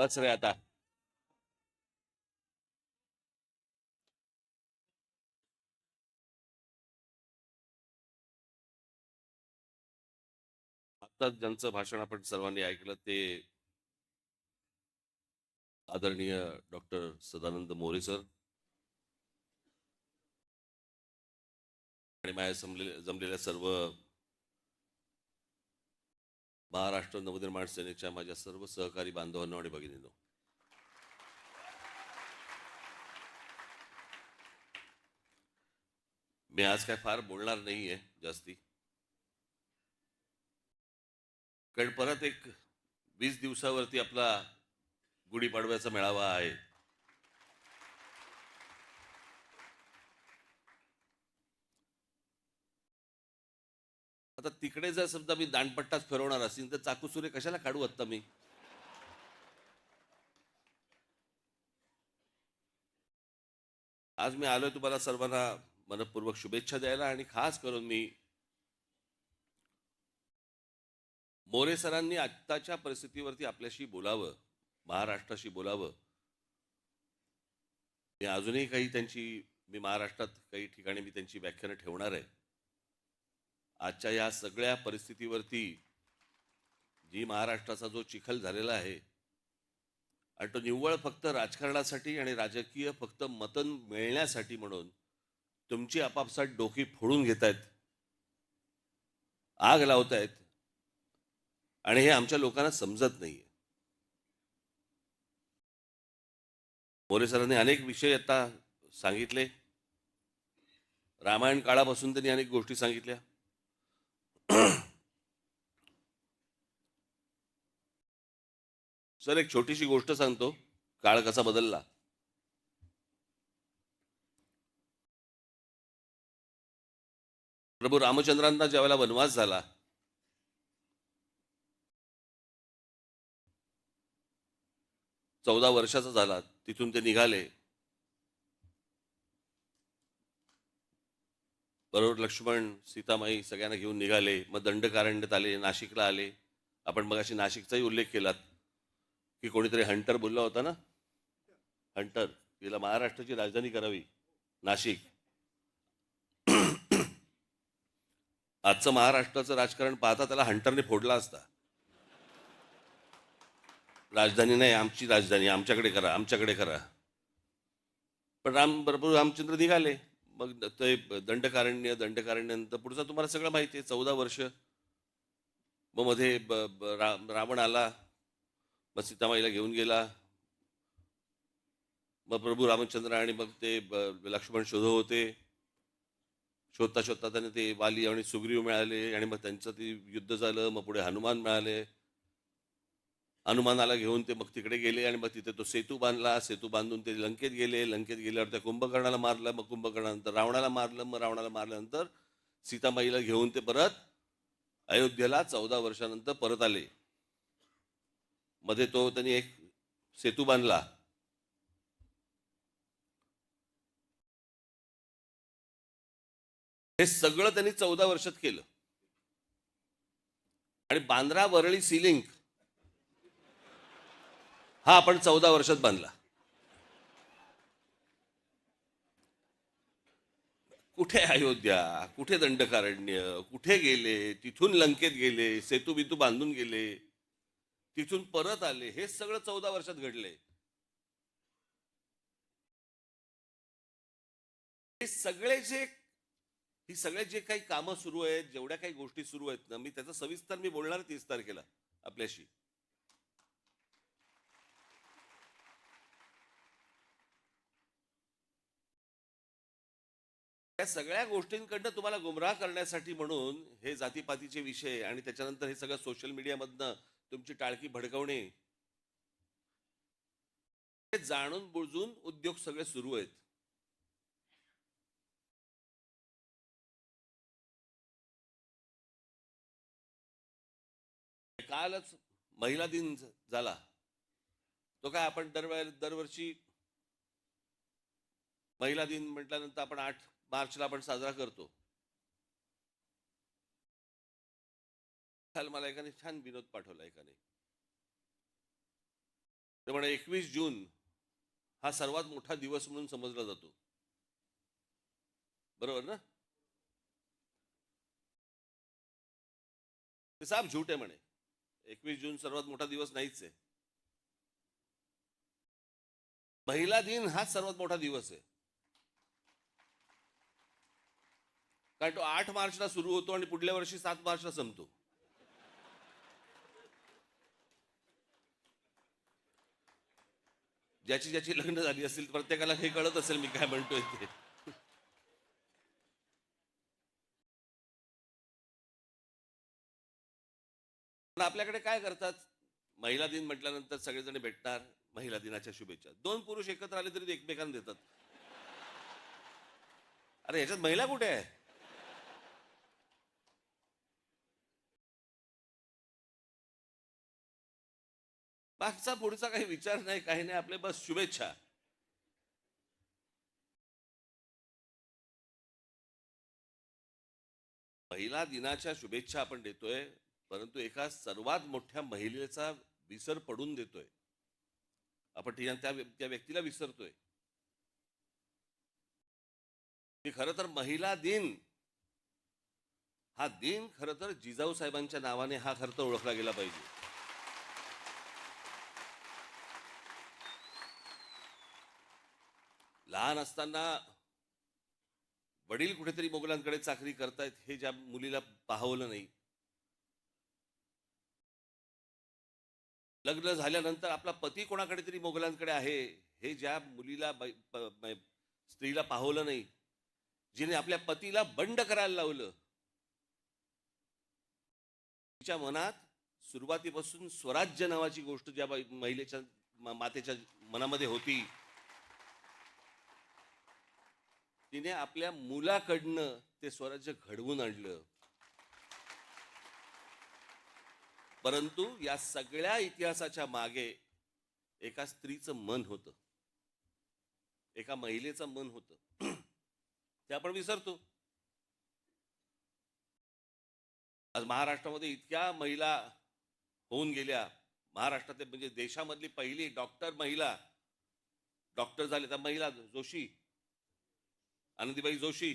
बस रे आता. आता ज्यांचं भाषण आपण सर्वांनी ऐकलं ते आदरणीय डॉक्टर सदानंद मोरे सर आणि माझ्या जमलेल्या सर्व महाराष्ट्र नवनिर्माण सेनेच्या माझ्या सर्व सहकारी बांधवांनो आणि भगिनींनो, मी आज काय फार बोलणार नाहीये जास्ती, कारण परत एक 20 दिवसावरती आपला गुढीपाडव्याचा मेळावा आहे. आता तिकडे जर समजा मी दांडपट्टाच फिरवणार असेल तर चाकूसुरे कशाला काढू आत्ता मी. आज मी आलोय तुम्हाला सर्वांना मनपूर्वक शुभेच्छा द्यायला आणि खास करून मी मोरे सरांनी आत्ताच्या परिस्थितीवरती आपल्याशी बोलावं, महाराष्ट्राशी बोलावं. मी अजूनही मी महाराष्ट्रात काही ठिकाणी मी त्यांची व्याख्यानं ठेवणार आहे. आजच्या या सगळ्या परिस्थितीवरती जी महाराष्ट्राचा जो चिखल झालेला आहे आणि तो निव्वळ फक्त राजकारणासाठी आणि राजकीय फक्त मतं मिळण्यासाठी म्हणून तुमची आपापसात डोकी फोडून घेत आहेत, आग लावतायत आणि हे आमच्या लोकांना समजत नाहीये. मोरे सरांनी अनेक विषय आता सांगितले. रामायण काळापासून त्यांनी अनेक गोष्टी सांगितल्या. सर, एक छोटीशी गोष्ट सांगतो, काळ कसा बदलला. प्रभू रामचंद्रांना ज्यावेळेला वनवास झाला, चौदा वर्षाचा झाला, तिथून ते निघाले. बरोबर लक्ष्मण सीतामाई सगळ्यांना घेऊन निघाले. मग दंडकारण्यात आले, नाशिकला आले. आपण मग अशी नाशिकचाही उल्लेख केलात की कोणीतरी हंटर बोलला होता ना, हंटर, तिला महाराष्ट्राची राजधानी करावी नाशिक. आजचं महाराष्ट्राचं राजकारण पाहता त्याला हंटरने फोडला असता. राजधानी नाही, आमची राजधानी, आमच्याकडे करा, आमच्याकडे करा. पण प्रभू रामचंद्र निघाले. मग ते दंडकारण्यानंतर पुढचं तुम्हाला सगळं माहिती आहे. 14 वर्ष. मग मध्ये रावण आला, मग सीतामाईला घेऊन गेला. मग प्रभू रामचंद्र आणि मग ते लक्ष्मण शोधत होते. शोधता शोधता त्यांना ते वाली आणि सुग्रीव मिळाले आणि मग त्यांचं ते युद्ध झालं. मग पुढे हनुमान मिळाले. हनुमानाला घेऊन ते मग तिकडे गेले आणि मग तिथे तो सेतू बांधला. सेतू बांधून ते लंकेत गेले. लंकेत गेल्यावर त्या कुंभकर्णाला मारलं. मग कुंभकर्णानंतर रावणाला मारलं. मग रावणाला मारल्यानंतर सीतामाईला घेऊन ते परत अयोध्येला 14 वर्षानंतर परत आले. मध्ये तो त्यांनी एक सेतू बांधला. हे सगळं त्यांनी 14 वर्षात केलं. आणि बांद्रा वरळी सी लिंक हा आपण 14 वर्षात बांधला. कुठे अयोध्या, कुठे दंडकारण्य, कुठे गेले, तिथून लंकेत गेले, सेतू बितू बांधून गेले, तिथून परत आले. हे सगळं 14 वर्षात घडले. हे सगळे जे ही सगळे जे काही कामं सुरू आहेत, जेवढ्या काही गोष्टी सुरू आहेत ना, मी त्याचा सविस्तर मी बोलणार 30 तारखेला आपल्याशी. या सगळ्या गोष्टींकडनं तुम्हाला गुमराह करण्यासाठी म्हणून हे जातीपातीचे विषय आणि त्याच्यानंतर हे सगळं सोशल मीडियामधनं तुमची टाळकी भडकवणे, हे जाणून बुजून उद्योग सगळे सुरू आहेत. कालच महिला दिन झाला. तो काय आपण दरवर्षी महिला दिन म्हटल्यानंतर आपण 8 मार्चला आपण साजरा करतो. काल मला एकाने छान विनोद पाठवला. एकाने ते म्हणे 21 जून हा सर्वात मोठा दिवस म्हणून समजला जातो. बरोबर ना? ते साफ झूट आहे म्हणे. 21 जून सर्वात मोठा दिवस नाहीच आहे. महिला दिन हाच सर्वात मोठा दिवस आहे. कारण तो 8 मार्चला सुरू होतो आणि पुढल्या वर्षी 7 मार्चला संपतो. ज्याची ज्याची लग्न झाली असतील प्रत्येकाला हे कळत असेल मी काय म्हणतोय ते. पण आपल्याकडे काय करतात, महिला दिन म्हटल्यानंतर सगळेजण भेटणार, महिला दिनाच्या शुभेच्छा. 2 पुरुष एकत्र आले तरी ते एकमेकांना देतात. अरे ह्याच्यात महिला कुठे आहे? मागचा पुढचा काही विचार नाही, काही नाही, आपले बस शुभेच्छा. महिला दिनाच्या शुभेच्छा आपण देतोय, परंतु एका सर्वात मोठ्या महिलेचा विसर पडून देतोय आपण. त्या व्यक्तीला विसरतोय की खरं तर महिला दिन हा दिन खरं तर जिजाऊ साहेबांच्या नावाने हा खरं तर ओळखला गेला पाहिजे. लहान असताना वडील कुठेतरी मोगलांकडे चाकरी करतायत हे ज्या मुलीला पाहवलं नाही, लग्न झाल्यानंतर आपला पती कोणाकडे तरी मोगलांकडे आहे हे ज्या मुलीला स्त्रीला पाहवलं नाही, जिने आपल्या पतीला बंड करायला लावलं, तिच्या मनात सुरुवातीपासून स्वराज्य नावाची गोष्ट ज्या महिलेच्या मातेच्या मनामध्ये होती, तिने आपल्या मुलाकडनं ते स्वराज्य घडवून आणलं. परंतु या सगळ्या इतिहासाच्या मागे एका स्त्रीचं मन होतं, एका महिलेचं मन होतं. ते आपण विसरतो. आज महाराष्ट्रामध्ये इतक्या महिला होऊन गेल्या, महाराष्ट्रातले म्हणजे देशामधली पहिली डॉक्टर महिला डॉक्टर झाले त्या महिला जोशी, आनंदीबाई जोशी.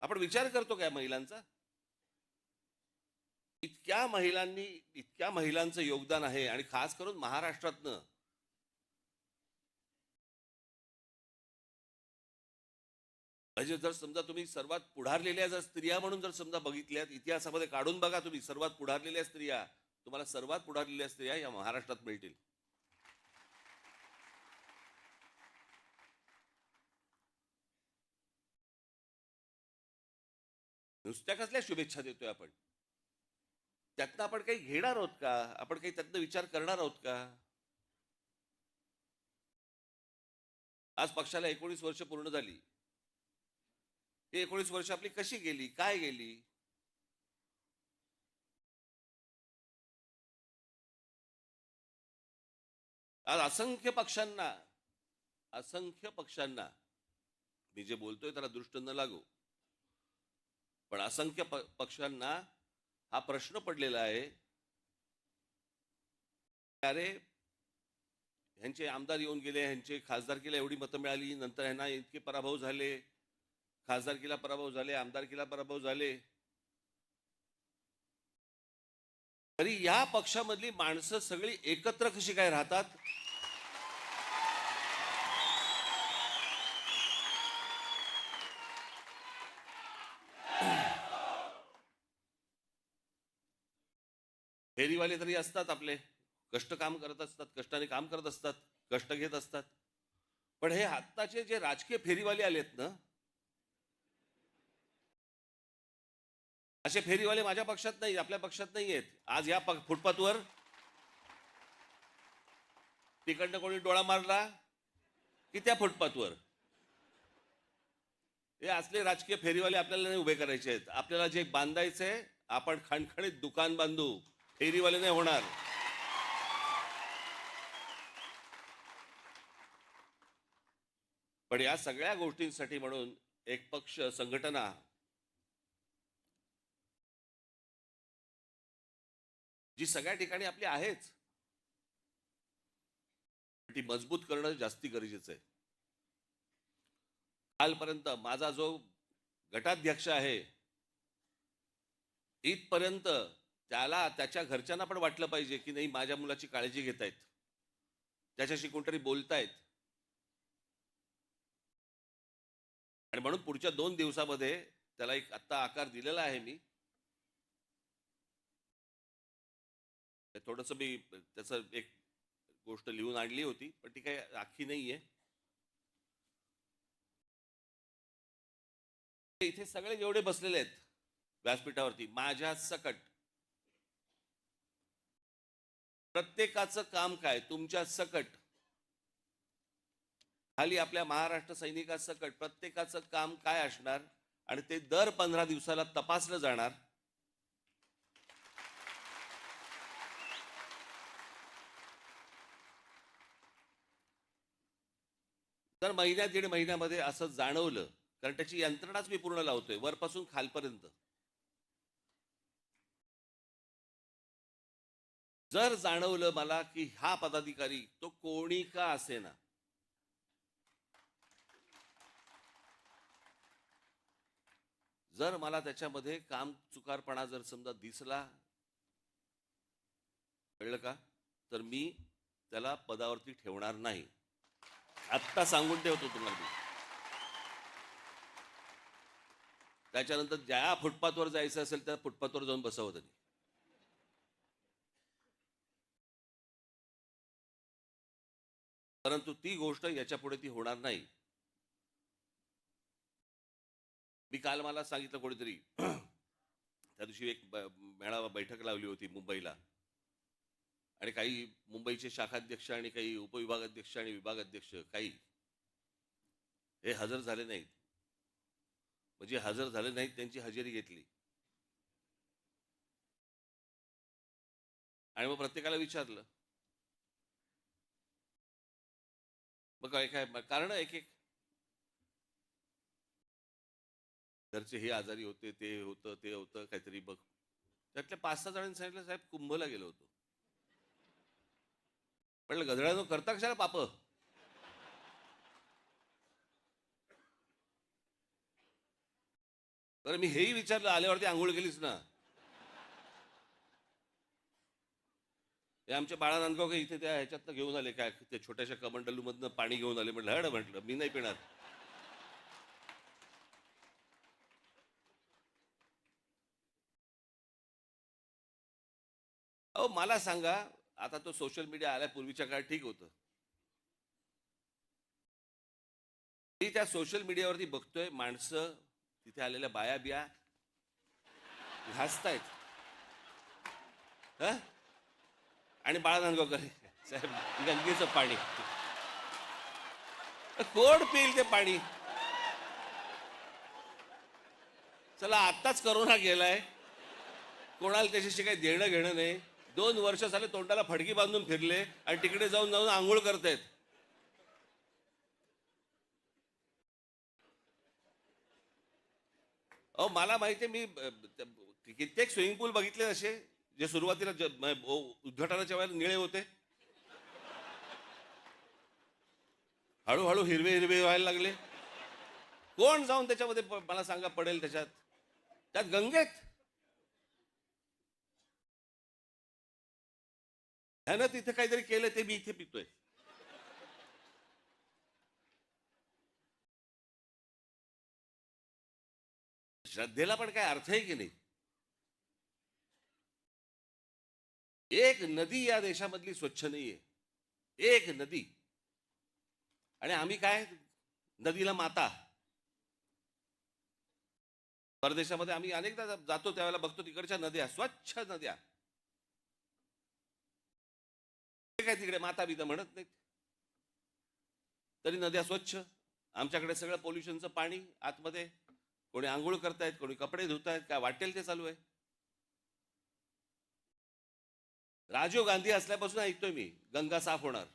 आपण विचार करतो काय महिलांचा? इतक्या महिलांचं योगदान आहे आणि खास करून महाराष्ट्रातनं. म्हणजे जर समजा तुम्ही सर्वात पुढारलेल्या जर स्त्रिया म्हणून जर समजा बघितल्यात, इतिहासामध्ये काढून बघा तुम्ही सर्वात पुढारलेल्या स्त्रिया, तुम्हाला सर्वात पुढारलेल्या स्त्रिया या महाराष्ट्रात मिळतील. नुसत्या कसल्या शुभेच्छा देतोय आपण? त्यातनं आपण काही घेणार आहोत का? आपण काही त्यातनं विचार करणार आहोत का? आज पक्षाला 19 वर्ष पूर्ण झाली. ही 19 वर्ष आपली कशी गेली, काय गेली? आज असंख्य पक्षांना मी जे बोलतोय त्याला दृष्ट न लागू, पण असंख्य पक्षांना हा प्रश्न पडलेला आहे, अरे ह्यांचे आमदार येऊन गेले, ह्यांचे खासदारकीला एवढी मतं मिळाली, नंतर ह्यांना इतके पराभव झाले, खासदारकीला पराभव झाले, आमदारकीला पराभव झाले, तरी या पक्षामधली माणसं सगळी एकत्र कशी काय राहतात? फेरीवाले तरी असतात आपले, कष्ट काम करत असतात, कष्टाने काम करत असतात, कष्ट घेत असतात. पण हे आत्ताचे जे राजकीय फेरीवाले आलेत ना, असे फेरीवाले माझ्या पक्षात नाही, आपल्या पक्षात नाही आहेत. आज या फुटपाथवर तिकडनं कोणी डोळा मारला की त्या फुटपाथवर हे असले राजकीय फेरीवाले आपल्याला नाही उभे करायचे आहेत. आपल्याला जे बांधायचंय, आपण खणखणीत दुकान बांधू, फेरीवाले नाही होणार. पण या सगळ्या गोष्टींसाठी म्हणून एक पक्ष संघटना जी सगळ्या ठिकाणी आपली आहेच, ती मजबूत करणं जास्ती गरजेचं आहे. कालपर्यंत माझा जो गटाध्यक्ष आहे, इथपर्यंत त्याला त्याच्या घरच्यांना पण वाटलं पाहिजे की नाही माझ्या मुलाची काळजी घेतायत, त्याच्याशी कोणतरी बोलतायत. आणि म्हणून पुढच्या 2 दिवसामध्ये त्याला एक आत्ता आकार दिलेला आहे मी. थोडंसं मी त्याचं एक गोष्ट लिहून आणली होती, पण ती काही अख्खी नाहीये. इथे सगळे जेवढे बसलेले आहेत व्यासपीठावरती माझ्या सकट, प्रत्येकाचं काम काय, तुमच्या सकट खाली आपल्या महाराष्ट्र सैनिकासकट प्रत्येकाचं काम काय असणार आणि ते दर 15 दिवसाला तपासलं जाणार. तर महिन्या 1.5 महिन्यामध्ये असं जाणवलं, कारण त्याची यंत्रणाच मी पूर्ण लावतोय वरपासून खालपर्यंत. जर जाणवलं मला की हा पदाधिकारी तो कोणी का असेना, जर मला त्याच्यामध्ये काम चुकारपणा जर समजा दिसला, कळलं का, तर मी त्याला पदावरती ठेवणार नाही. आत्ता सांगून ठेवतो तुम्हाला मी. त्याच्यानंतर ज्या फुटपाथवर जायचं असेल त्या फुटपाथवर जाऊन बसवत त्यांनी. परंतु ती गोष्ट याच्या पुढे ती होणार नाही. मी काल मला सांगितलं कोणीतरी त्या दिवशी एक मेळावा बैठक लावली होती मुंबईला, आणि काही मुंबईचे शाखाध्यक्ष आणि काही उपविभागाध्यक्ष आणि विभागाध्यक्ष काही हे हजर झाले नाहीत. म्हणजे हजर झाले नाहीत, त्यांची हजेरी घेतली. आणि मग प्रत्येकाला विचारलं, मग काय काय कारण एक एक घरचे हे आजारी होते, ते होतं ते होतं काहीतरी. बघ त्यातल्या 5-6 जणांनी सांगितलं साहेब कुंभला गेलो होतो. म्हटलं गधड्यानो करता कशाला पाप. तर मी हेही विचारलं, आल्यावरती आंघोळ केलीच ना. हे आमच्या बाळा नांदगावकर इथे त्या ह्याच्यातनं घेऊन आले काय, ते छोट्याशा कमंडलू मधनं पाणी घेऊन आले. म्हटलं हड, म्हटलं मी नाही पिणार. अहो मला सांगा, आता तो सोशल मीडिया आल्यापूर्वीच्या काळात ठीक होतं. मी त्या सोशल मीडियावरती बघतोय माणसं तिथे आलेल्या बाया बिया घासतायत. आणि बाळा नांदगावकर साहेब गंगेचं पाणी कोण पिईल ते पाणी. चला आत्ताच करोना गेलाय, कोणाला त्याच्याशी काही देणं घेणं नाही. 2 वर्ष झाले तोंडाला फडकी बांधून फिरले आणि तिकडे जाऊन जाऊन आंघोळ करतायत. अहो मला माहिती आहे, मी कित्येक स्विमिंग पूल बघितले असे जे सुरुवातीला उद्घाटनाच्या वेळेला निळे होते, हळूहळू हिरवे हिरवे व्हायला लागले. कोण जाऊन त्याच्यामध्ये मला सांगा पडेल त्याच्यात, त्यात गंगेत. ह्यानं तिथे काहीतरी केलं ते मी इथे पितोय. श्रद्धेला पण काय अर्थ आहे की नाही. एक नदी या देशामधली स्वच्छ नाहीये, एक नदी. आणि आम्ही काय नदीला माता. परदेशामध्ये आम्ही अनेकदा जातो त्यावेळेला बघतो तिकडच्या नद्या स्वच्छ नद्या, काय तिकडे माता बिता म्हणत नाहीत, तरी नद्या स्वच्छ. आमच्याकडे सगळं पोल्युशनचं पाणी आतमध्ये, कोणी आंघोळ करतायत, कोणी कपडे धुतायत, काय वाटेल ते चालू आहे. राजीव गांधी असल्यापासून ऐकतोय मी गंगा साफ होणार.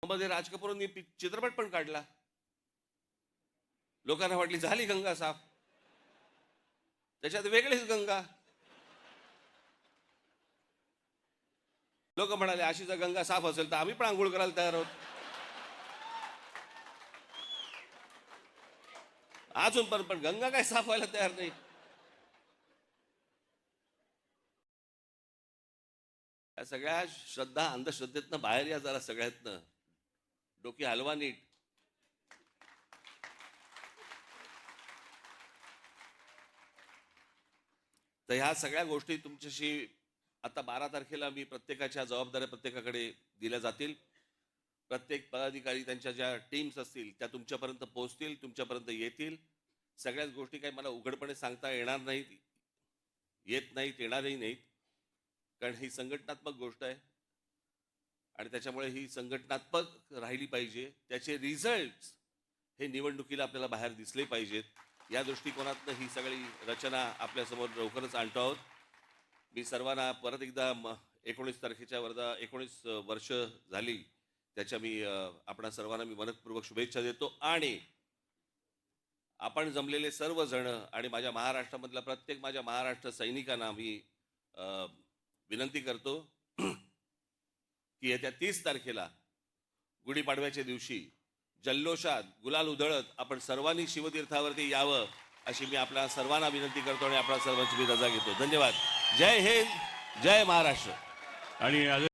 मध्ये राज कपूरांनी चित्रपट पण काढला, लोकांना वाटली झाली गंगा साफ, त्याच्यात वेगळीच गंगा. लोक म्हणाले अशी जर गंगा साफ असेल तर आम्ही पण आंघोळ करायला तयार आहोत. अजून पण गंगा काय साफ व्हायला तयार नाही. या सगळ्या श्रद्धा अंधश्रद्धेतनं बाहेर या जरा सगळ्यातनं. डोकी हलवा नीट. तर ह्या सगळ्या गोष्टी तुमच्याशी आता 12 तारखेला मी प्रत्येकाच्या जबाबदाऱ्या प्रत्येकाकडे दिल्या जातील. प्रत्येक पदाधिकारी त्यांच्या ज्या टीम्स असतील त्या तुमच्यापर्यंत पोहोचतील, तुमच्यापर्यंत येतील. सगळ्याच गोष्टी काही मला उघडपणे सांगता येणार नाहीत, येत नाहीत, येणारही नाहीत, कारण ही संघटनात्मक गोष्ट आहे आणि त्याच्यामुळे ही संघटनात्मक राहिली पाहिजे. त्याचे रिझल्ट हे निवडणुकीला आपल्याला बाहेर दिसले पाहिजेत. या दृष्टिकोनातनं ही सगळी रचना आपल्यासमोर लवकरच आणतो आहोत. मी सर्वांना परत एकदा 19 तारखेच्या 19 वर्ष झाली त्याच्या मी आपणा सर्वांना मी मनपूर्वक शुभेच्छा देतो आणि आपण जमलेले सर्वजण आणि माझ्या महाराष्ट्रामधल्या प्रत्येक माझ्या महाराष्ट्र सैनिकांना मी विनंती करतो की येत्या 30 तारखेला गुढीपाडव्याच्या दिवशी जल्लोषात गुलाल उधळत आपण सर्वांनी शिवतीर्थावरती यावं अशी मी आपल्या सर्वांना विनंती करतो आणि आपल्या सर्वांची मी रजा घेतो. धन्यवाद. जय हिंद, जय महाराष्ट्र. आणि